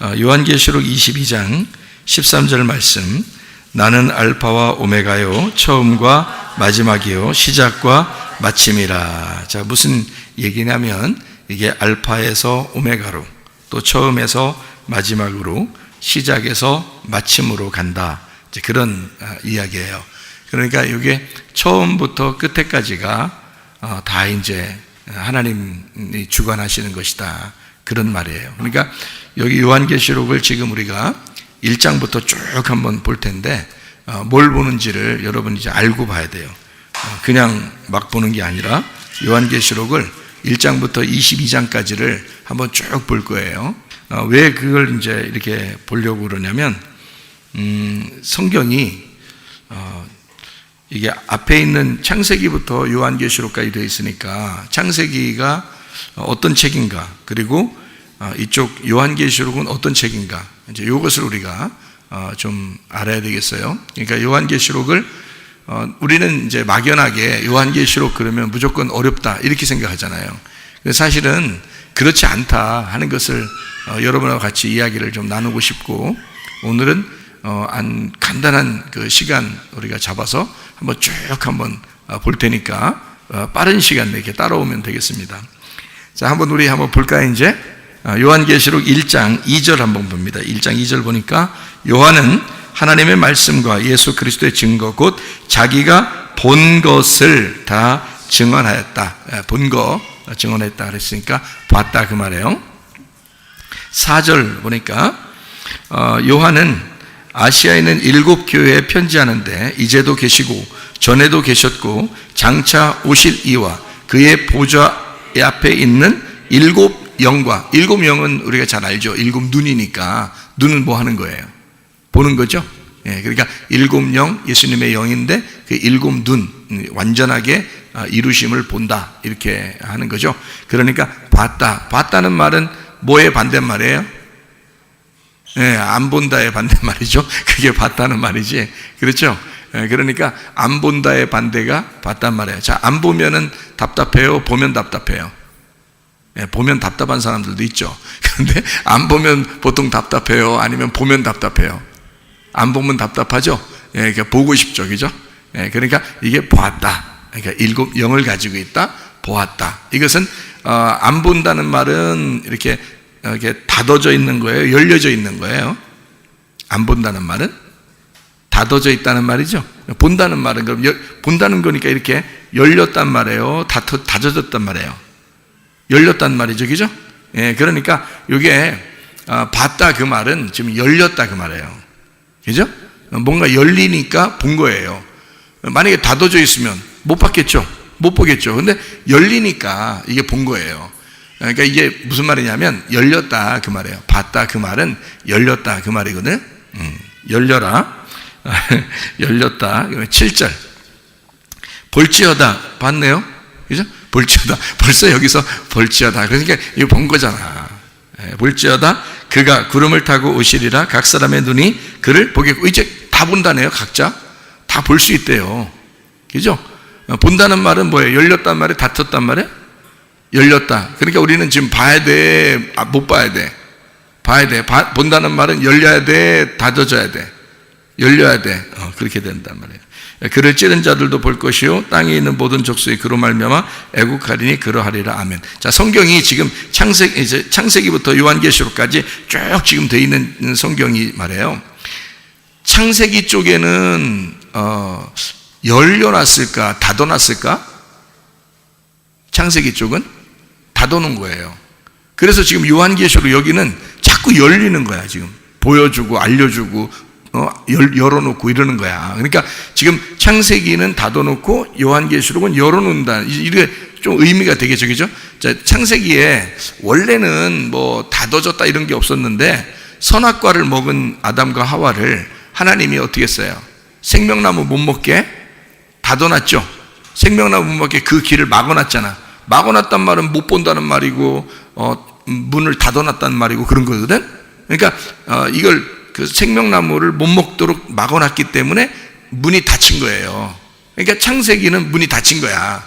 요한계시록 22장 13절 말씀, 나는 알파와 오메가요 처음과 마지막이요 시작과 마침이라. 자, 무슨 얘기냐면 이게 알파에서 오메가로, 또 처음에서 마지막으로, 시작에서 마침으로 간다, 이제 그런 이야기예요. 그러니까 이게 처음부터 끝에까지가 다 이제 하나님이 주관하시는 것이다, 그런 말이에요. 그러니까 여기 요한계시록을 지금 우리가 1장부터 쭉 한번 볼 텐데, 뭘 보는지를 여러분 이제 알고 봐야 돼요. 그냥 막 보는 게 아니라 요한계시록을 1장부터 22장까지를 한번 쭉 볼 거예요. 왜 그걸 이제 이렇게 보려고 그러냐면, 성경이 이게 앞에 있는 창세기부터 요한계시록까지 되어 있으니까 창세기가 어떤 책인가, 그리고 이쪽 요한계시록은 어떤 책인가, 이제 이것을 우리가 좀 알아야 되겠어요. 그러니까 요한계시록을 우리는 이제 막연하게 요한계시록 그러면 무조건 어렵다 이렇게 생각하잖아요. 사실은 그렇지 않다 하는 것을 여러분과 같이 이야기를 좀 나누고 싶고, 오늘은 간단한 그 시간 우리가 잡아서 한번 쭉 한번 볼 테니까 빠른 시간 내게 따라오면 되겠습니다. 자, 우리 한번 볼까요? 이제 요한계시록 1장 2절 한번 봅니다. 1장 2절 보니까, 요한은 하나님의 말씀과 예수 그리스도의 증거 곧 자기가 본 것을 다 증언하였다. 본 거 증언했다 그랬으니까 봤다 그 말이에요. 4절 보니까 요한은 아시아에 있는 7 교회에 편지하는데 이제도 계시고 전에도 계셨고 장차 오실 이와 그의 보좌 앞에 있는 7 영과, 7 영은 우리가 잘 알죠. 7 눈이니까, 눈은 뭐 하는 거예요? 보는 거죠. 그러니까 7 영, 예수님의 영인데 그 7 눈, 완전하게 이루심을 본다, 이렇게 하는 거죠. 그러니까 봤다는 말은 뭐의 반대말이에요? 안 본다의 반대말이죠. 그게 봤다는 말이지, 그렇죠? 그러니까 안 본다의 반대가 봤단 말이에요. 자, 안 보면은 답답해요? 보면 답답해요? 보면 답답한 사람들도 있죠. 그런데 안 보면 보통 답답해요? 아니면 보면 답답해요? 안 보면 답답하죠? 그러니까 보고 싶죠, 그죠? 그러니까 이게 보았다. 그러니까 7 영을 가지고 있다, 보았다. 이것은 안 본다는 말은 이렇게 닫아져 있는 거예요, 열려져 있는 거예요? 안 본다는 말은 닫아져 있다는 말이죠. 본다는 말은, 그럼 본다는 거니까 이렇게 열렸단 말이에요, 닫아졌단 말이에요? 열렸단 말이죠, 그죠? 그러니까 이게 봤다 그 말은 지금 열렸다 그 말이에요, 그죠? 뭔가 열리니까 본 거예요. 만약에 닫아져 있으면 못 봤겠죠, 못 보겠죠. 근데 열리니까 이게 본 거예요. 그러니까 이게 무슨 말이냐면 열렸다 그 말이에요. 봤다 그 말은 열렸다 그 말이거든. 열려라. 열렸다. 7절 볼지어다, 봤네요, 그죠? 볼지어다, 벌써 여기서 볼지어다, 그러니까 이거 본 거잖아. 볼지어다 그가 구름을 타고 오시리라, 각 사람의 눈이 그를 보겠고. 이제 다 본다네요. 각자 다 볼 수 있대요, 그죠? 본다는 말은 뭐예요? 열렸단 말이에요? 닫혔단 말이에요? 열렸다. 그러니까 우리는 지금 봐야 돼, 못 봐야 돼? 봐야 돼. 본다는 말은 열려야 돼, 닫아져야 돼? 열려야 돼. 그렇게 된단 말이에요. 그를 찌른 자들도 볼 것이요 땅에 있는 모든 족속이 그로 말미암아 애국하리니 그러하리라. 아멘. 자, 성경이 지금 창세기부터 요한계시록까지 쭉 지금 되어 있는 성경이 말이에요. 창세기 쪽에는 열려놨을까, 닫아놨을까? 창세기 쪽은 닫아놓은 거예요. 그래서 지금 요한계시록 여기는 자꾸 열리는 거야. 지금 보여주고 알려주고 열어놓고 이러는 거야. 그러니까 지금 창세기는 닫아놓고 요한계시록은 열어놓는다. 이게 좀 의미가 되겠죠, 그죠? 자, 창세기에 원래는 뭐 닫아졌다 이런 게 없었는데, 선악과를 먹은 아담과 하와를 하나님이 어떻게 했어요? 생명나무 못 먹게 닫아놨죠. 생명나무 못 먹게 그 길을 막아놨잖아. 막아놨단 말은 못 본다는 말이고, 문을 닫아놨다는 말이고, 그런 거거든. 그러니까 이걸 그 생명나무를 못 먹도록 막아놨기 때문에 문이 닫힌 거예요. 그러니까 창세기는 문이 닫힌 거야.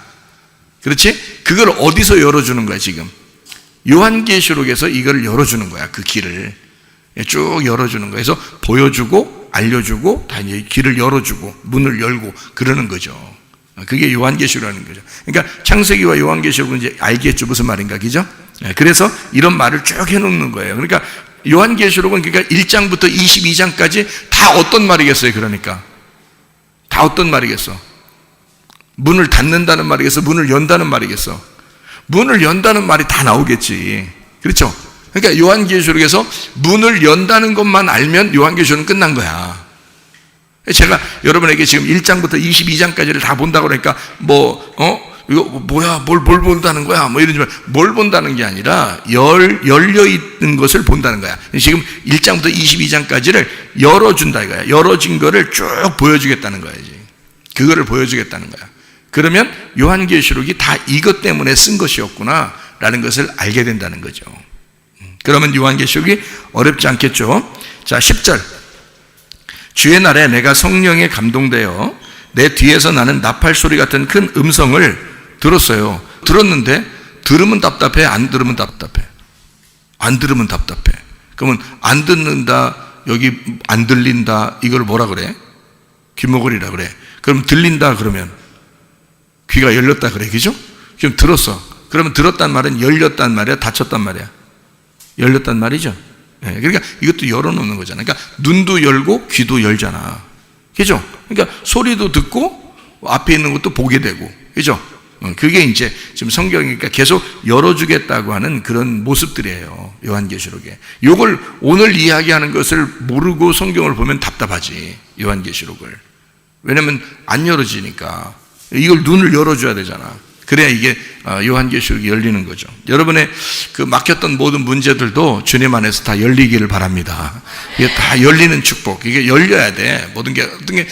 그렇지? 그걸 어디서 열어주는 거야, 지금? 요한계시록에서 이걸 열어주는 거야, 그 길을. 쭉 열어주는 거예요. 그래서 보여주고 알려주고 다 이제 길을 열어주고 문을 열고 그러는 거죠. 그게 요한계시록이라는 거죠. 그러니까 창세기와 요한계시록은 이제 알겠죠, 무슨 말인가, 그죠? 그래서 이런 말을 쭉 해놓는 거예요. 그러니까 요한계시록은 그러니까 1장부터 22장까지 다 어떤 말이겠어요? 그러니까 다 어떤 말이겠어? 문을 닫는다는 말이겠어? 문을 연다는 말이겠어? 문을 연다는 말이 다 나오겠지. 그렇죠? 그러니까 요한계시록에서 문을 연다는 것만 알면 요한계시록은 끝난 거야. 제가 여러분에게 지금 1장부터 22장까지를 다 본다고 그러니까 이거 뭐야, 뭘 본다는 거야? 이러지만 뭘 본다는 게 아니라 열려 있는 것을 본다는 거야. 지금 1장부터 22장까지를 열어준다 이거야. 열어진 거를 쭉 보여주겠다는 거야지. 그거를 보여주겠다는 거야. 그러면 요한계시록이 다 이것 때문에 쓴 것이었구나 라는 것을 알게 된다는 거죠. 그러면 요한계시록이 어렵지 않겠죠? 자, 10절. 주의 날에 내가 성령에 감동되어 내 뒤에서 나는 나팔 소리 같은 큰 음성을 들었어요. 들었는데 들으면 답답해, 안 들으면 답답해. 안 들으면 답답해. 그러면 안 듣는다, 여기 안 들린다, 이걸 뭐라 그래? 귀머거리라 그래. 그럼 들린다 그러면 귀가 열렸다 그래, 그죠? 지금 들었어. 그러면 들었단 말은 열렸단 말이야, 닫혔단 말이야? 열렸단 말이죠. 그러니까 이것도 열어놓는 거잖아. 그러니까 눈도 열고 귀도 열잖아. 그죠? 그러니까 소리도 듣고 앞에 있는 것도 보게 되고, 그죠? 그게 이제 지금 성경이니까 계속 열어주겠다고 하는 그런 모습들이에요. 요한계시록에. 이걸 오늘 이야기하는 것을 모르고 성경을 보면 답답하지. 요한계시록을. 왜냐면 안 열어지니까. 이걸 눈을 열어줘야 되잖아. 그래야 이게 요한계시록이 열리는 거죠. 여러분의 그 막혔던 모든 문제들도 주님 안에서 다 열리기를 바랍니다. 이게 다 열리는 축복. 이게 열려야 돼. 모든 게 어떤 게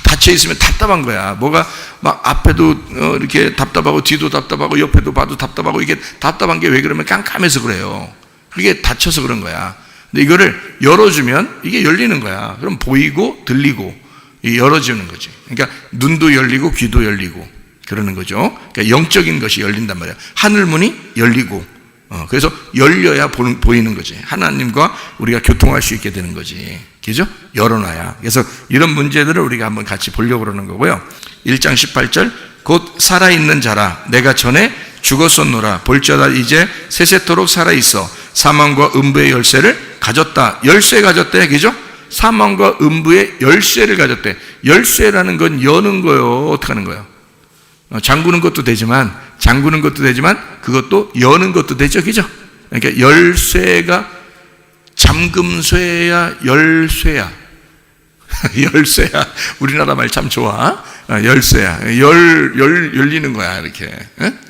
닫혀 있으면 답답한 거야. 뭐가 막 앞에도 이렇게 답답하고 뒤도 답답하고 옆에도 봐도 답답하고 이게 답답한 게 왜 그러면 깜깜해서 그래요. 그게 닫혀서 그런 거야. 근데 이거를 열어주면 이게 열리는 거야. 그럼 보이고 들리고 열어주는 거지. 그러니까 눈도 열리고 귀도 열리고 그러는 거죠. 그러니까 영적인 것이 열린단 말이야. 하늘문이 열리고, 그래서 열려야 보이는 거지. 하나님과 우리가 교통할 수 있게 되는 거지. 그죠? 열어놔야. 그래서 이런 문제들을 우리가 한번 같이 보려고 그러는 거고요. 1장 18절, 곧 살아있는 자라 내가 전에 죽었었노라. 볼지어다 이제 세세토록 살아있어. 사망과 음부의 열쇠를 가졌다. 열쇠 가졌대. 그죠? 사망과 음부의 열쇠를 가졌대. 열쇠라는 건 여는 거예요. 어떻게 하는 거예요? 잠그는 것도 되지만 그것도 여는 것도 되죠. 그죠? 그러니까 열쇠가 잠금쇠야 열쇠야. 열쇠야. 우리나라 말 참 좋아. 열쇠야. 열리는 거야. 이렇게.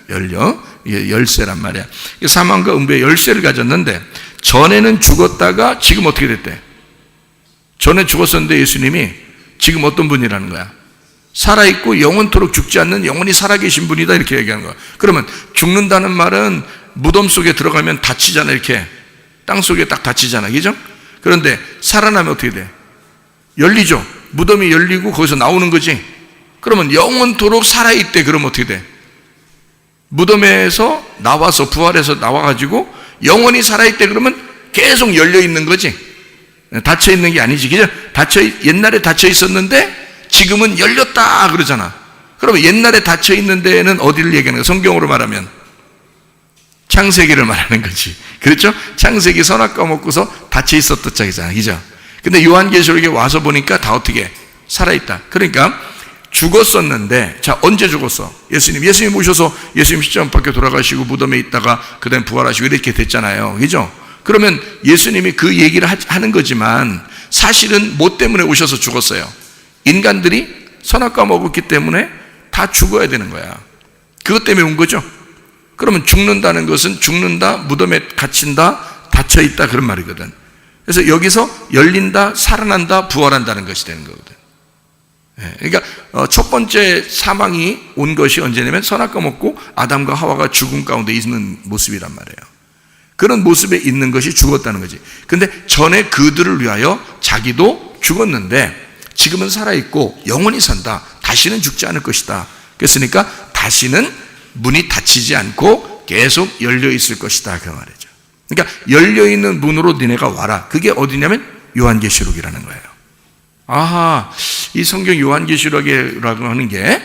열려. 이게 열쇠란 말이야. 사망과 음부의 열쇠를 가졌는데 전에는 죽었다가 지금 어떻게 됐대? 전에 죽었었는데 예수님이 지금 어떤 분이라는 거야? 살아있고 영원토록 죽지 않는 영원히 살아계신 분이다 이렇게 얘기하는 거야. 그러면 죽는다는 말은 무덤 속에 들어가면 다치잖아. 이렇게 땅 속에 딱 다치잖아. 그죠? 그런데 살아나면 어떻게 돼? 열리죠. 무덤이 열리고 거기서 나오는 거지. 그러면 영원토록 살아있대. 그러면 어떻게 돼? 무덤에서 나와서 부활해서 나와가지고 영원히 살아있대. 그러면 계속 열려있는 거지. 닫혀있는 게 아니지. 그죠? 옛날에 닫혀 있었는데 지금은 열렸다 그러잖아. 그러면 옛날에 닫혀 있는 데는 어디를 얘기하는 거야? 성경으로 말하면 창세기를 말하는 거지. 그렇죠? 창세기 선악 까먹고서 닫혀 있었던 짝이잖아. 그죠? 근데 요한계시록에 와서 보니까 다 어떻게 살아있다. 그러니까 죽었었는데, 자, 언제 죽었어? 예수님 모셔서 예수님 십자가 밖에 돌아가시고 무덤에 있다가 그 다음에 부활하시고 이렇게 됐잖아요. 그죠? 그러면 예수님이 그 얘기를 하는 거지만 사실은 뭐 때문에 오셔서 죽었어요? 인간들이 선악 까먹었기 때문에 다 죽어야 되는 거야. 그것 때문에 온 거죠. 그러면 죽는다는 것은 죽는다, 무덤에 갇힌다, 닫혀있다 그런 말이거든. 그래서 여기서 열린다, 살아난다, 부활한다는 것이 되는 거거든. 그러니까 첫 번째 사망이 온 것이 언제냐면 선악 까먹고 아담과 하와가 죽음 가운데 있는 모습이란 말이에요. 그런 모습에 있는 것이 죽었다는 거지. 근데 전에 그들을 위하여 자기도 죽었는데 지금은 살아있고 영원히 산다. 다시는 죽지 않을 것이다. 그랬으니까 다시는 문이 닫히지 않고 계속 열려 있을 것이다. 그 말이죠. 그러니까 열려있는 문으로 니네가 와라. 그게 어디냐면 요한계시록이라는 거예요. 아하, 이 성경 요한계시록이라고 하는 게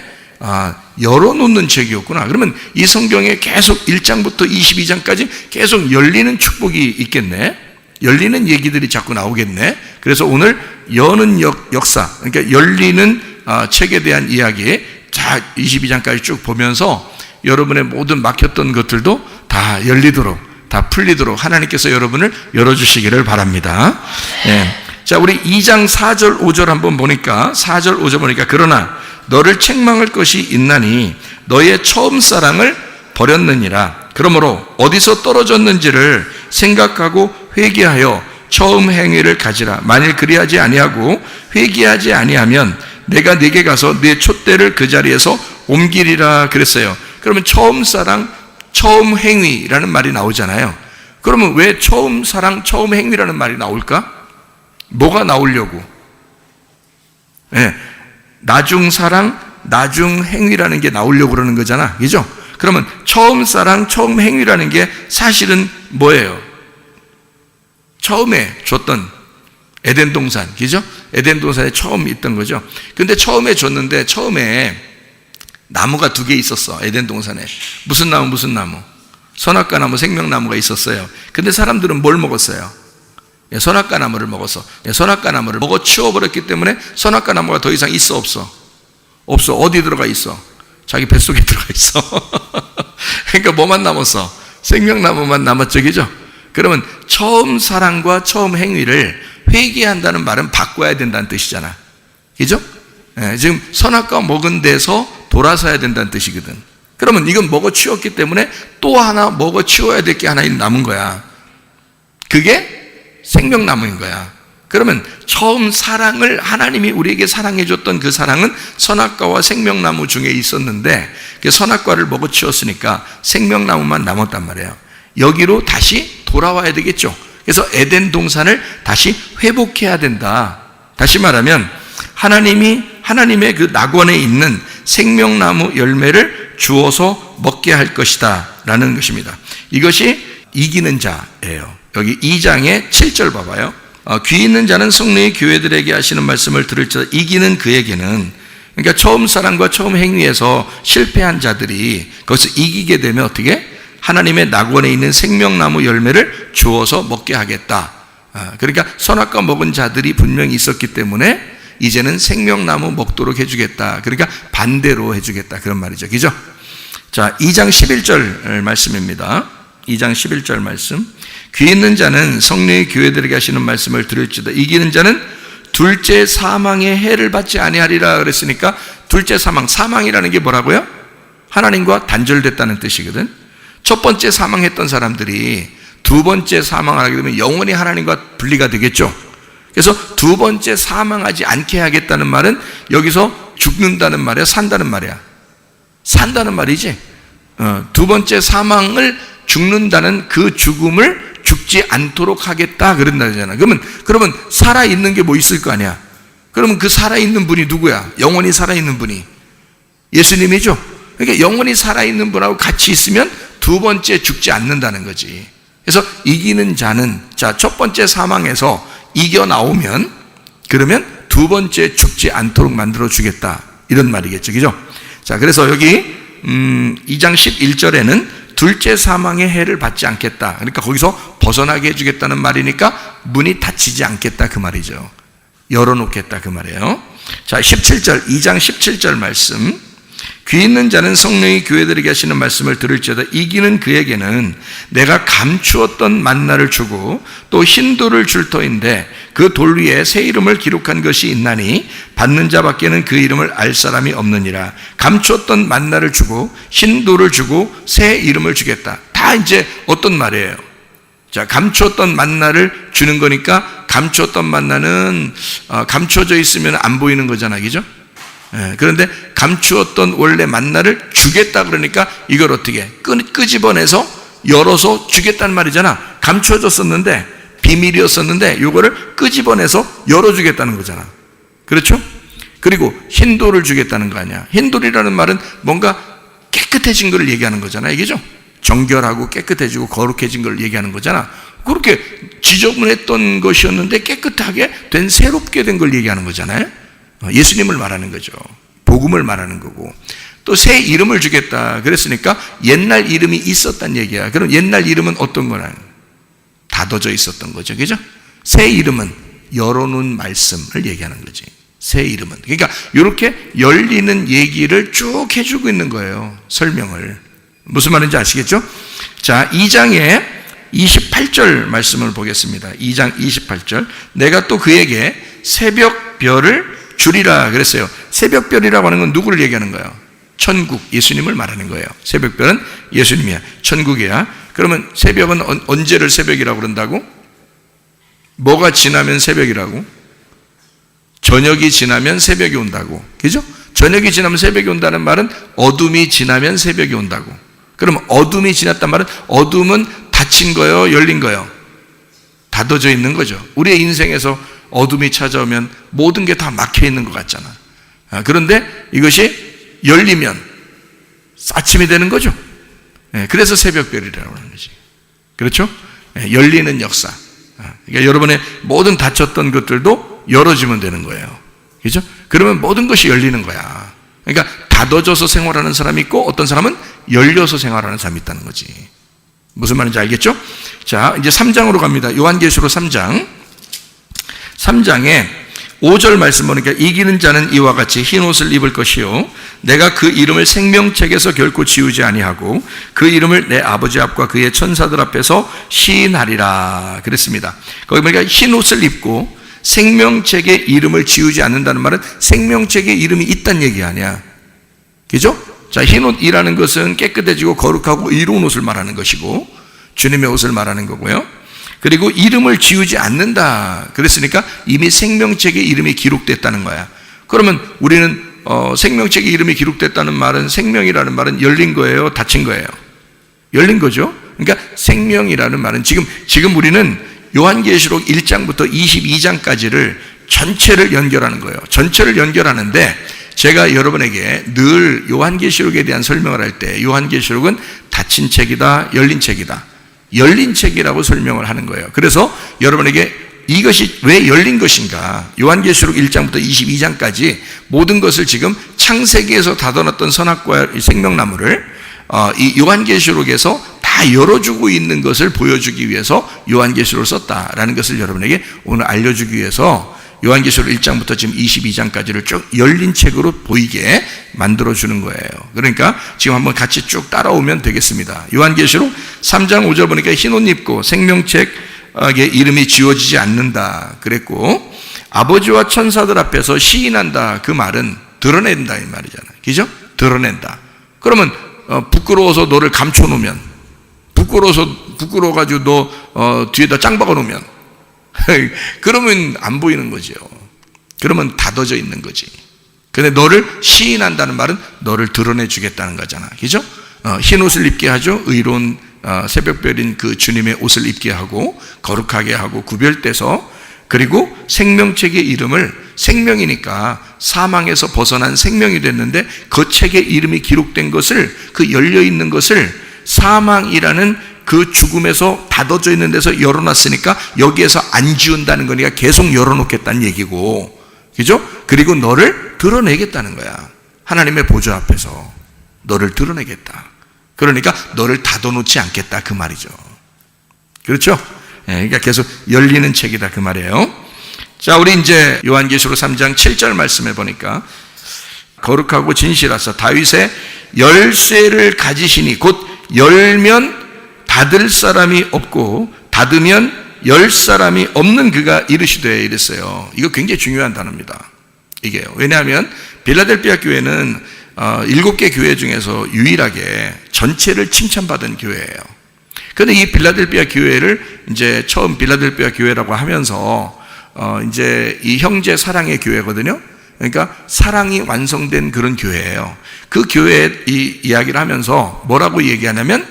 열어놓는 책이었구나. 그러면 이 성경에 계속 1장부터 22장까지 계속 열리는 축복이 있겠네. 열리는 얘기들이 자꾸 나오겠네. 그래서 오늘 여는 역사, 그러니까 열리는 책에 대한 이야기, 자 22장까지 쭉 보면서 여러분의 모든 막혔던 것들도 다 열리도록, 다 풀리도록 하나님께서 여러분을 열어주시기를 바랍니다. 네. 자, 우리 2장 4절 5절 한번 보니까, 4절 5절 보니까, 그러나 너를 책망할 것이 있나니 너의 처음 사랑을 버렸느니라. 그러므로 어디서 떨어졌는지를 생각하고 회개하여 처음 행위를 가지라. 만일 그리하지 아니하고 회개하지 아니하면 내가 네게 가서 네 촛대를 그 자리에서 옮기리라 그랬어요. 그러면 처음 사랑, 처음 행위라는 말이 나오잖아요. 그러면 왜 처음 사랑, 처음 행위라는 말이 나올까? 뭐가 나오려고? 네, 나중 사랑, 나중 행위라는 게 나오려고 그러는 거잖아. 그죠? 그러면 처음 사랑, 처음 행위라는 게 사실은 뭐예요? 처음에 줬던 에덴 동산, 그죠? 에덴 동산에 처음 있던 거죠. 근데 처음에 줬는데 처음에 나무가 2개 있었어. 에덴 동산에. 무슨 나무, 무슨 나무? 선악과 나무, 생명나무가 있었어요. 근데 사람들은 뭘 먹었어요? 선악과 나무를 먹었어. 선악과 나무를 먹어 치워버렸기 때문에 선악과 나무가 더 이상 있어, 없어? 없어. 어디 들어가 있어? 자기 뱃속에 들어가 있어. 그러니까 뭐만 남았어? 생명나무만 남았죠, 그죠? 그러면 처음 사랑과 처음 행위를 회개한다는 말은 바꿔야 된다는 뜻이잖아. 그죠? 지금 선악과 먹은 데서 돌아서야 된다는 뜻이거든. 그러면 이건 먹어 치웠기 때문에 또 하나 먹어 치워야 될 게 하나 남은 거야. 그게 생명나무인 거야. 그러면 처음 사랑을 하나님이 우리에게 사랑해 줬던 그 사랑은 선악과와 생명나무 중에 있었는데 그 선악과를 먹어 치웠으니까 생명나무만 남았단 말이에요. 여기로 다시 돌아와야 되겠죠. 그래서 에덴 동산을 다시 회복해야 된다. 다시 말하면 하나님의 그 낙원에 있는 생명나무 열매를 주어서 먹게 할 것이다 라는 것입니다. 이것이 이기는 자예요. 여기 2장의 7절 봐봐요. 귀 있는 자는 성령이 교회들에게 하시는 말씀을 들을지어다. 이기는 그에게는, 그러니까 처음 사랑과 처음 행위에서 실패한 자들이 거기서 이기게 되면 어떻게? 하나님의 낙원에 있는 생명나무 열매를 주어서 먹게 하겠다. 그러니까 선악과 먹은 자들이 분명히 있었기 때문에 이제는 생명나무 먹도록 해주겠다. 그러니까 반대로 해주겠다. 그런 말이죠. 그죠? 자, 2장 11절 말씀입니다. 2장 11절 말씀. 귀 있는 자는 성령의 교회들에게 하시는 말씀을 들을지어다. 이기는 자는 둘째 사망의 해를 받지 아니하리라 그랬으니까 둘째 사망이라는 게 뭐라고요? 하나님과 단절됐다는 뜻이거든. 첫 번째 사망했던 사람들이 두 번째 사망을 하게 되면 영원히 하나님과 분리가 되겠죠. 그래서 두 번째 사망하지 않게 하겠다는 말은 여기서 죽는다는 말이야, 산다는 말이야? 산다는 말이지. 두 번째 사망을 죽는다는 그 죽음을 죽지 않도록 하겠다 그런다잖아. 그러면 살아있는 게 뭐 있을 거 아니야? 그러면 그 살아있는 분이 누구야? 영원히 살아있는 분이 예수님이죠. 그러니까 영원히 살아있는 분하고 같이 있으면 두 번째 죽지 않는다는 거지. 그래서 이기는 자는, 자, 첫 번째 사망에서 이겨 나오면 그러면 두 번째 죽지 않도록 만들어 주겠다, 이런 말이겠죠. 그죠? 자, 그래서 여기 2장 11절에는 둘째 사망의 해를 받지 않겠다. 그러니까 거기서 벗어나게 해주겠다는 말이니까 문이 닫히지 않겠다 그 말이죠. 열어놓겠다 그 말이에요. 자, 17절, 2장 17절 말씀. 귀 있는 자는 성령이 교회들에게 하시는 말씀을 들을지어다. 이기는 그에게는 내가 감추었던 만나를 주고 또 흰 돌을 줄 터인데 그 돌 위에 새 이름을 기록한 것이 있나니 받는 자밖에는 그 이름을 알 사람이 없느니라. 감추었던 만나를 주고 흰 돌을 주고 새 이름을 주겠다. 다 이제 어떤 말이에요? 자, 감추었던 만나를 주는 거니까 감추었던 만나는 감춰져 있으면 안 보이는 거잖아, 그죠? 그런데 감추었던 원래 만나를 주겠다 그러니까 이걸 어떻게 끄집어내서 열어서 주겠다는 말이잖아. 감춰졌었는데 비밀이었었는데 이거를 끄집어내서 열어주겠다는 거잖아. 그렇죠? 그리고 흰돌을 주겠다는 거 아니야. 흰돌이라는 말은 뭔가 깨끗해진 걸 얘기하는 거잖아요, 그죠? 정결하고 깨끗해지고 거룩해진 걸 얘기하는 거잖아. 그렇게 지저분했던 것이었는데 깨끗하게 된, 새롭게 된 걸 얘기하는 거잖아요. 예수님을 말하는 거죠. 복음을 말하는 거고. 또 새 이름을 주겠다 그랬으니까 옛날 이름이 있었단 얘기야. 그럼 옛날 이름은 어떤 거냐? 닫아져 있었던 거죠. 그죠? 새 이름은 열어놓은 말씀을 얘기하는 거지. 새 이름은. 그러니까 이렇게 열리는 얘기를 쭉 해주고 있는 거예요. 설명을. 무슨 말인지 아시겠죠? 자, 2장에 28절 말씀을 보겠습니다. 2장 28절. 내가 또 그에게 새벽별을 주리라 그랬어요. 새벽별이라고 하는 건 누구를 얘기하는 거예요? 천국, 예수님을 말하는 거예요. 새벽별은 예수님이야. 천국이야. 그러면 새벽은 언제를 새벽이라고 그런다고? 뭐가 지나면 새벽이라고? 저녁이 지나면 새벽이 온다고. 그죠? 저녁이 지나면 새벽이 온다는 말은 어둠이 지나면 새벽이 온다고. 그럼 어둠이 지났단 말은 어둠은 닫힌 거요, 열린 거요? 닫아져 있는 거죠. 우리의 인생에서 어둠이 찾아오면 모든 게 다 막혀 있는 것 같잖아. 그런데 이것이 열리면 아침이 되는 거죠. 그래서 새벽별이라고 하는 거지. 그렇죠? 열리는 역사. 그러니까 여러분의 모든 닫혔던 것들도 열어지면 되는 거예요. 그렇죠? 그러면 모든 것이 열리는 거야. 그러니까 닫아져서 생활하는 사람이 있고 어떤 사람은 열려서 생활하는 사람이 있다는 거지. 무슨 말인지 알겠죠? 자, 이제 3장으로 갑니다. 요한계시록 3장. 3장에 5절 말씀 보니까 이기는 자는 이와 같이 흰 옷을 입을 것이요 내가 그 이름을 생명책에서 결코 지우지 아니하고 그 이름을 내 아버지 앞과 그의 천사들 앞에서 시인하리라 그랬습니다. 거기 보니까 흰 옷을 입고 생명책의 이름을 지우지 않는다는 말은 생명책의 이름이 있다는 얘기 아니야. 그죠? 자, 흰 옷이라는 것은 깨끗해지고 거룩하고 의로운 옷을 말하는 것이고 주님의 옷을 말하는 거고요. 그리고 이름을 지우지 않는다 그랬으니까 이미 생명책에 이름이 기록됐다는 거야. 그러면 우리는 생명책에 이름이 기록됐다는 말은, 생명이라는 말은 열린 거예요, 닫힌 거예요? 열린 거죠. 그러니까 생명이라는 말은 지금 우리는 요한계시록 1장부터 22장까지를 전체를 연결하는 거예요. 전체를 연결하는데 제가 여러분에게 늘 요한계시록에 대한 설명을 할 때 요한계시록은 닫힌 책이다, 열린 책이다, 열린 책이라고 설명을 하는 거예요. 그래서 여러분에게 이것이 왜 열린 것인가, 요한계시록 1장부터 22장까지 모든 것을 지금 창세기에서 닫아놨던 선악과 생명나무를 이 요한계시록에서 다 열어주고 있는 것을 보여주기 위해서 요한계시록을 썼다라는 것을 여러분에게 오늘 알려주기 위해서 요한계시록 1장부터 지금 22장까지를 쭉 열린 책으로 보이게 만들어주는 거예요. 그러니까 지금 한번 같이 쭉 따라오면 되겠습니다. 요한계시록 3장 5절 보니까 흰 옷 입고 생명책의 이름이 지워지지 않는다 그랬고, 아버지와 천사들 앞에서 시인한다, 그 말은 드러낸다 이 말이잖아요. 그죠? 드러낸다. 그러면 부끄러워서 너를 감춰놓으면, 부끄러워가지고 너 뒤에다 짱 박아놓으면 그러면 안 보이는 거죠. 그러면 닫아져 있는 거지. 근데 너를 시인한다는 말은 너를 드러내 주겠다는 거잖아. 그죠? 흰 옷을 입게 하죠. 의로운 새벽별인 그 주님의 옷을 입게 하고 거룩하게 하고 구별돼서, 그리고 생명책의 이름을, 생명이니까 사망에서 벗어난 생명이 됐는데 그 책에 이름이 기록된 것을, 그 열려있는 것을 사망이라는 그 죽음에서 닫아져 있는 데서 열어놨으니까 여기에서 안 지운다는 거니까 계속 열어놓겠다는 얘기고, 그죠? 그리고 너를 드러내겠다는 거야. 하나님의 보좌 앞에서 너를 드러내겠다. 그러니까 너를 닫아놓지 않겠다 그 말이죠. 그렇죠? 그러니까 계속 열리는 책이다 그 말이에요. 자, 우리 이제 요한계시록 3장 7절 말씀해 보니까 거룩하고 진실하사 다윗의 열쇠를 가지시니 곧 열면 닫을 사람이 없고 닫으면 열 사람이 없는 그가 이르시되 이랬어요. 이거 굉장히 중요한 단어입니다. 이게요. 왜냐하면 빌라델피아 교회는 7개 교회 중에서 유일하게 전체를 칭찬받은 교회예요. 그런데 이 빌라델피아 교회를 이제 처음 빌라델피아 교회라고 하면서 이제 이 형제 사랑의 교회거든요. 그러니까 사랑이 완성된 그런 교회예요. 그 교회의 이 이야기를 하면서 뭐라고 얘기하냐면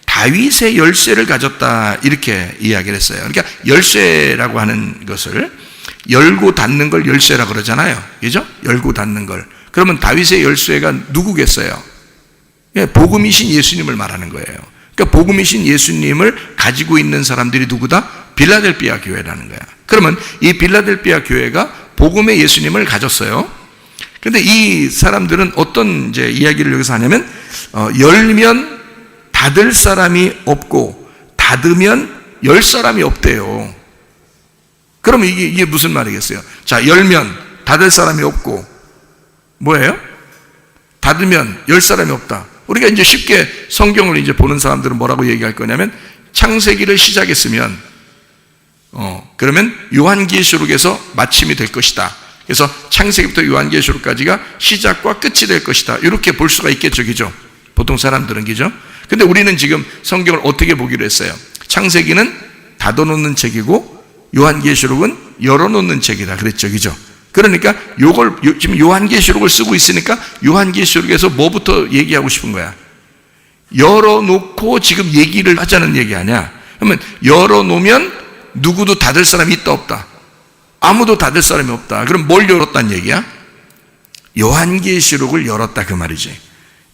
다윗의 열쇠를 가졌다 이렇게 이야기를 했어요. 그러니까 열쇠라고 하는 것을, 열고 닫는 걸 열쇠라고 그러잖아요. 그죠? 열고 닫는 걸. 그러면 다윗의 열쇠가 누구겠어요? 복음이신 예수님을 말하는 거예요. 그러니까 복음이신 예수님을 가지고 있는 사람들이 누구다? 빌라델비아 교회라는 거야. 그러면 이 빌라델비아 교회가 복음의 예수님을 가졌어요. 그런데 이 사람들은 어떤 이제 이야기를 여기서 하냐면, 열면 닫을 사람이 없고 닫으면 열 사람이 없대요. 그러면 이게 무슨 말이겠어요? 자, 열면 닫을 사람이 없고 뭐예요? 닫으면 열 사람이 없다. 우리가 이제 쉽게 성경을 이제 보는 사람들은 뭐라고 얘기할 거냐면, 창세기를 시작했으면 그러면 요한계시록에서 마침이 될 것이다. 그래서 창세기부터 요한계시록까지가 시작과 끝이 될 것이다. 이렇게 볼 수가 있겠죠, 그죠? 보통 사람들은, 그죠? 근데 우리는 지금 성경을 어떻게 보기로 했어요? 창세기는 닫아놓는 책이고 요한계시록은 열어놓는 책이다 그랬죠, 그죠? 그러니까 지금 요한계시록을 쓰고 있으니까 요한계시록에서 뭐부터 얘기하고 싶은 거야? 열어놓고 지금 얘기를 하자는 얘기 아니야. 그러면 열어놓으면 누구도 닫을 사람이 있다 없다? 아무도 닫을 사람이 없다. 그럼 뭘 열었다는 얘기야? 요한계시록을 열었다 그 말이지.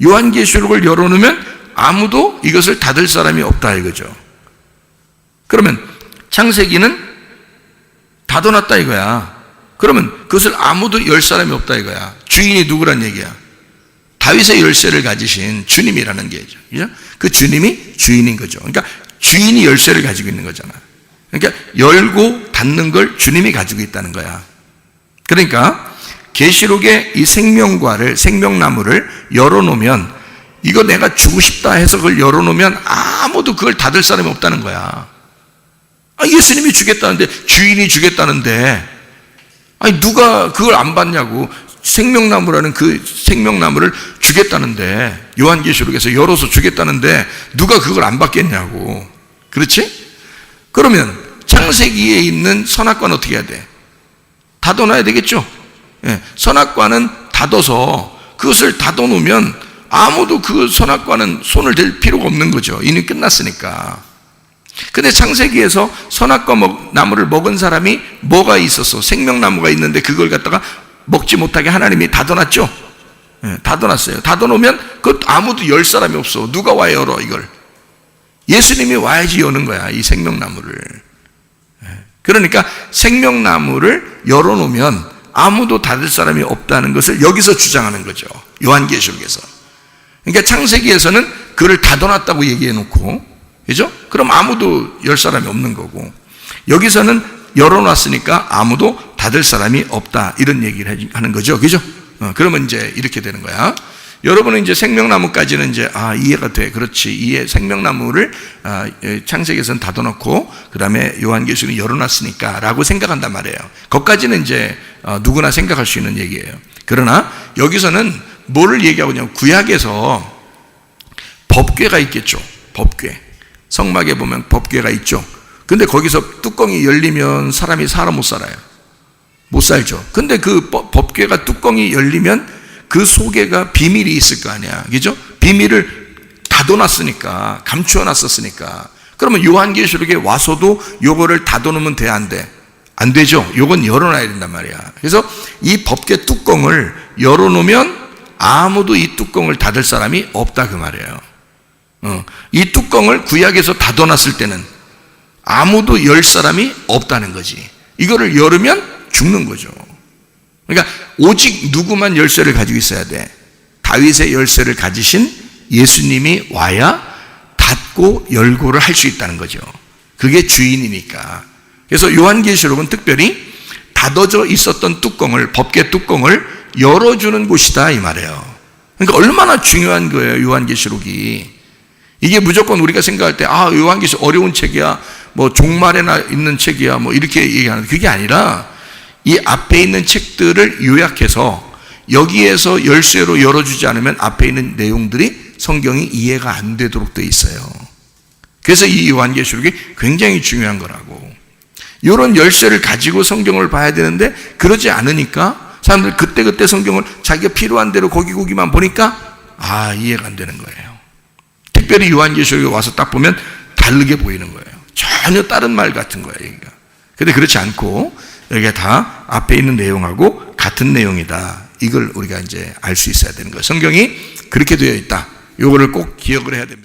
요한계시록을 열어놓으면 아무도 이것을 닫을 사람이 없다 이거죠. 그러면 창세기는 닫아놨다 이거야. 그러면 그것을 아무도 열 사람이 없다 이거야. 주인이 누구란 얘기야? 다윗의 열쇠를 가지신 주님이라는 게죠. 그죠? 그 주님이 주인인 거죠. 그러니까 주인이 열쇠를 가지고 있는 거잖아. 그러니까 열고 닫는 걸 주님이 가지고 있다는 거야. 그러니까 계시록의 이 생명나무를 열어놓으면, 이거 내가 주고 싶다 해서 그걸 열어놓으면 아무도 그걸 닫을 사람이 없다는 거야. 예수님이 주겠다는데, 주인이 주겠다는데, 누가 그걸 안 받냐고. 생명나무라는 그 생명나무를 주겠다는데, 요한계시록에서 열어서 주겠다는데 누가 그걸 안 받겠냐고. 그렇지? 그러면 창세기에 있는 선악과는 어떻게 해야 돼? 닫아놔야 되겠죠? 선악과는 닫아서, 그것을 닫아놓으면 아무도 그 선악과는 손을 댈 필요가 없는 거죠. 이미 끝났으니까. 근데 창세기에서 선악과 나무를 먹은 사람이 뭐가 있었어? 생명나무가 있는데 그걸 갖다가 먹지 못하게 하나님이 닫아놨죠? 닫아놨어요. 닫아놓으면 그것 아무도 열 사람이 없어. 누가 와야 열어 이걸? 예수님이 와야지 여는 거야, 이 생명나무를. 그러니까 생명나무를 열어놓으면 아무도 닫을 사람이 없다는 것을 여기서 주장하는 거죠, 요한계시록에서. 그러니까 창세기에서는 그를 닫아놨다고 얘기해놓고, 그죠? 그럼 아무도 열 사람이 없는 거고, 여기서는 열어놨으니까 아무도 닫을 사람이 없다, 이런 얘기를 하는 거죠, 그죠? 그러면 이제 이렇게 되는 거야. 여러분은 이제 생명나무까지는 이제 이해가 돼. 그렇지. 이해. 생명나무를 창세기에서는 닫아놓고 그 다음에 요한계시록은 열어놨으니까 라고 생각한단 말이에요. 거기까지는 이제 누구나 생각할 수 있는 얘기예요. 그러나 여기서는 뭐를 얘기하고 있냐면, 구약에서 법궤가 있겠죠. 법궤. 성막에 보면 법궤가 있죠. 근데 거기서 뚜껑이 열리면 사람이 살아 못 살아요? 못 살죠. 근데 그 법궤가 뚜껑이 열리면 그 속에가 비밀이 있을 거 아니야, 그죠? 비밀을 닫아놨으니까, 감추어놨었으니까. 그러면 요한계시록에 와서도 요거를 닫아놓으면 돼, 안 돼? 안 되죠. 요건 열어놔야 된단 말이야. 그래서 이 법궤 뚜껑을 열어놓으면 아무도 이 뚜껑을 닫을 사람이 없다 그 말이에요. 이 뚜껑을 구약에서 닫아놨을 때는 아무도 열 사람이 없다는 거지. 이거를 열으면 죽는 거죠. 그러니까 오직 누구만 열쇠를 가지고 있어야 돼? 다윗의 열쇠를 가지신 예수님이 와야 닫고 열고를 할 수 있다는 거죠. 그게 주인이니까. 그래서 요한계시록은 특별히 닫아져 있었던 뚜껑을, 법궤 뚜껑을 열어주는 곳이다 이 말이에요. 그러니까 얼마나 중요한 거예요, 요한계시록이. 이게 무조건 우리가 생각할 때 요한계시록 어려운 책이야, 뭐 종말에나 있는 책이야, 뭐 이렇게 얘기하는, 그게 아니라 이 앞에 있는 책들을 요약해서 여기에서 열쇠로 열어주지 않으면 앞에 있는 내용들이 성경이 이해가 안 되도록 되어 있어요. 그래서 이 요한계시록이 굉장히 중요한 거라고. 이런 열쇠를 가지고 성경을 봐야 되는데 그러지 않으니까 사람들 그때그때 성경을 자기가 필요한 대로 거기만 보니까 이해가 안 되는 거예요. 특별히 요한계시록에 와서 딱 보면 다르게 보이는 거예요. 전혀 다른 말 같은 거예요, 여기가. 근데 그렇지 않고 여기가 다 앞에 있는 내용하고 같은 내용이다. 이걸 우리가 이제 알 수 있어야 되는 거예요. 성경이 그렇게 되어 있다. 이거를 꼭 기억을 해야 됩니다.